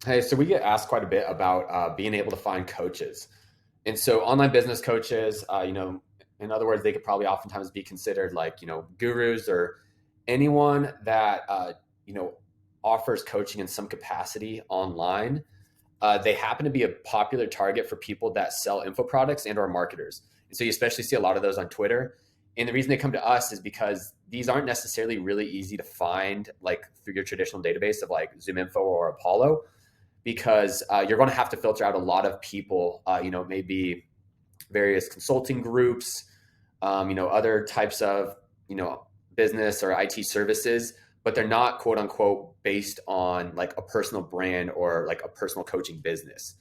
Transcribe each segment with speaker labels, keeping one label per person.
Speaker 1: Hey, so we get asked quite a bit about being able to find coaches. And so online business coaches, in other words, they could probably oftentimes be considered like, gurus or anyone that, you know, offers coaching in some capacity online. They happen to be a popular target for people that sell info products and or marketers. And so you especially see a lot of those on Twitter. And the reason they come to us is because these aren't necessarily really easy to find like through your traditional database of like ZoomInfo or Apollo, because you're going to have to filter out a lot of people, maybe various consulting groups, other types of, business or IT services, but they're not quote unquote based on like a personal brand or like a personal coaching business.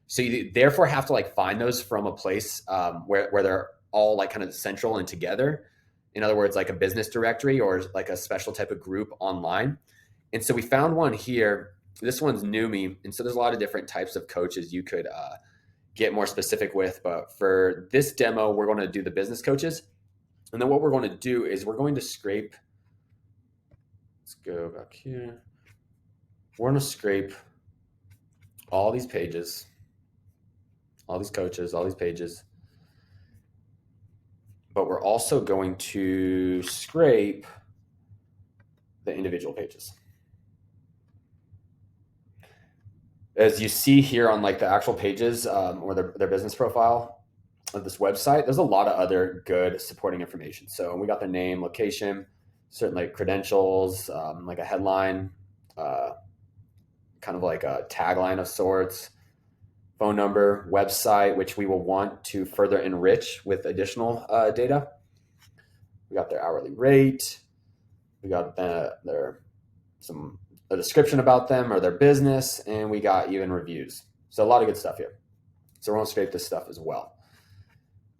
Speaker 1: So you therefore have to like find those from a place where they're all like kind of central and together. In other words, like a business directory or like a special type of group online. And so we found one here. This one's Numi, and so there's a lot of different types of coaches you could get more specific with. But for this demo, we're going to do the business coaches, and then what we're going to do is we're going to scrape. Let's go back here. We're going to scrape all these pages, all these coaches, all these pages, but we're also going to scrape the individual pages. As you see here on like the actual pages or their business profile of this website, there's a lot of other good supporting information. So we got their name, location, certain like credentials, like a headline, uh, kind of like a tagline of sorts, phone number, website, which we will want to further enrich with additional data. We got their hourly rate. We got their some a description about them or their business, and we got even reviews. So a lot of good stuff here. So we're going to scrape this stuff as well.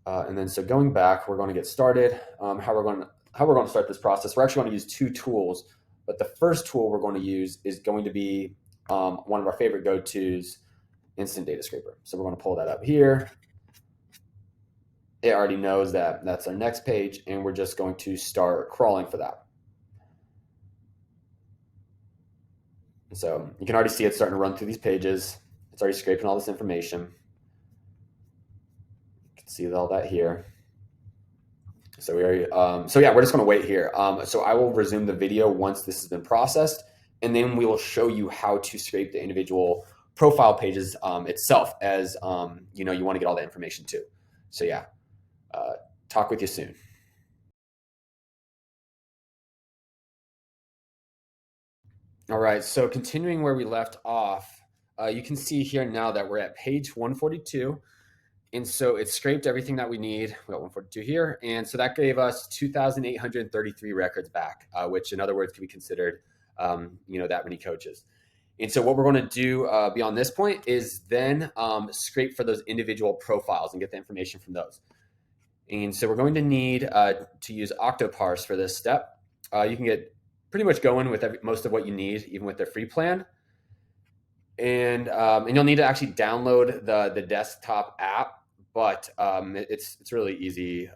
Speaker 1: And then so going back, we're going to get started. How we're going to start this process? We're actually going to use two tools, but the first tool we're going to use is going to be one of our favorite go-tos, Instant Data Scraper. So we're going to pull that up here. It already knows that that's our next page, and we're just going to start crawling for that. So you can already see it's starting to run through these pages. It's already scraping all this information. You can see all that here. So we already, we're just going to wait here. So I will resume the video once this has been processed, and then we will show you how to scrape the individual profile pages itself, as you want to get all that information too. So yeah, talk with you soon. All right, so continuing where we left off, you can see here now that we're at page 142. And so it scraped everything that we need. We got 142 here. And so that gave us 2,833 records back, which in other words could be considered, that many coaches. And so what we're going to do beyond this point is then scrape for those individual profiles and get the information from those. And so we're going to need to use Octoparse for this step. You can get pretty much going with most of what you need, even with their free plan. And you'll need to actually download the desktop app, but it's really easy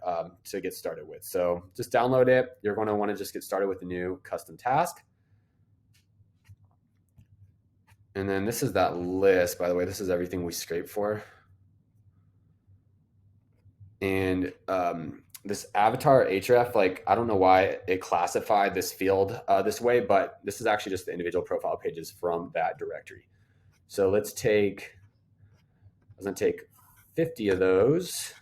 Speaker 1: to get started with. So just download it. You're going to want to just get started with a new custom task. And then this is that list, by the way. This is everything we scrape for. And this avatar href, like, I don't know why it classified this field this way, but this is actually just the individual profile pages from that directory. So I'm going to take 50 of those.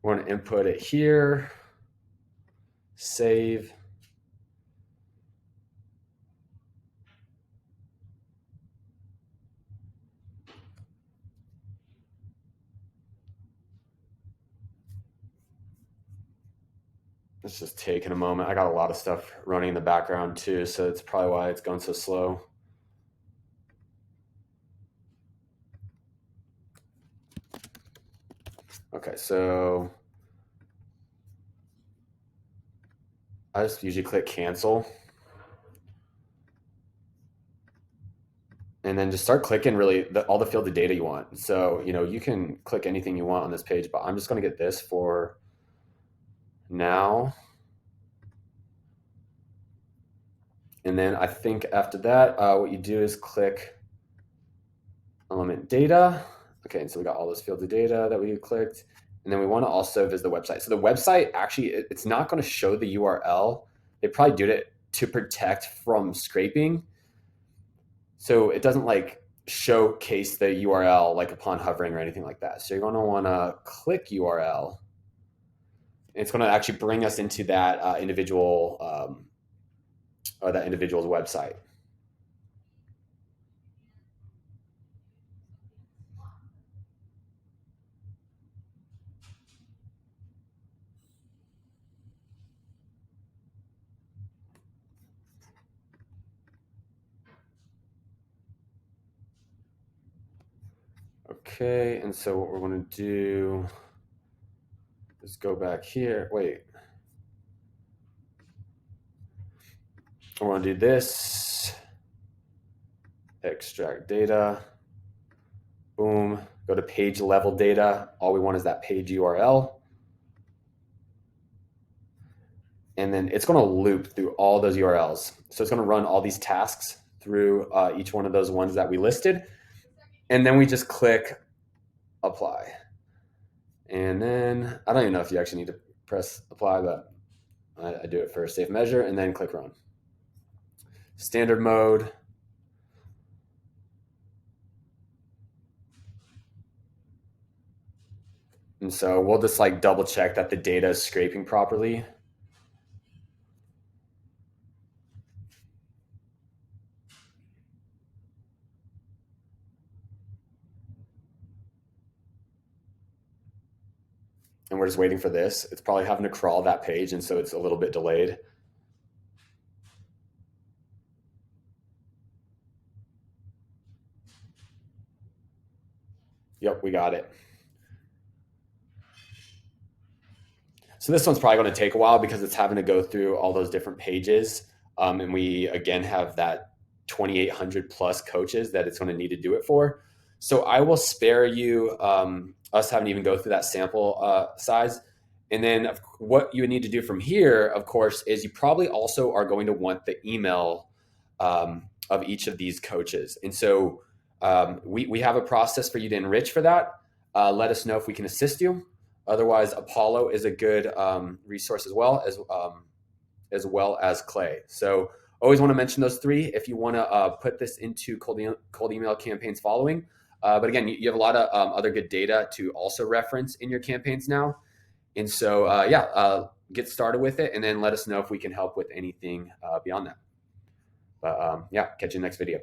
Speaker 1: We're going to input it here, save. It's just taking a moment. I got a lot of stuff running in the background too, so it's probably why it's going so slow. Okay, so I just usually click cancel. And then just start clicking really all the field of data you want. So, you can click anything you want on this page, but I'm just going to get this for now. And then I think after that, what you do is click element data. Okay, and so we got all those fields of data that we clicked. And then we want to also visit the website. So the website, actually, it's not going to show the URL. They probably did it to protect from scraping. So it doesn't like showcase the URL like upon hovering or anything like that. So you're going to want to click URL. It's going to actually bring us into that individual or that individual's website. Okay, and so what we're going to do is go back here. Wait. We're going to do this. Extract data. Boom. Go to page level data. All we want is that page URL. And then it's going to loop through all those URLs. So it's going to run all these tasks through each one of those ones that we listed. And then we just click apply. And then I don't even know if you actually need to press apply, but I do it for a safe measure, and then click run. Standard mode. And so we'll just like double check that the data is scraping properly. And we're just waiting for this. It's probably having to crawl that page, and so it's a little bit delayed. Yep, we got it. So this one's probably going to take a while because it's having to go through all those different pages. And we, again, have that 2,800 plus coaches that it's going to need to do it for. So I will spare you us having to even go through that sample size. And then what you would need to do from here, of course, is you probably also are going to want the email of each of these coaches. And so we have a process for you to enrich for that. Let us know if we can assist you. Otherwise, Apollo is a good resource as well as Clay. So always want to mention those three if you want to put this into cold email campaigns following. But again, you have a lot of other good data to also reference in your campaigns now. And so, get started with it and then let us know if we can help with anything beyond that. But catch you in the next video.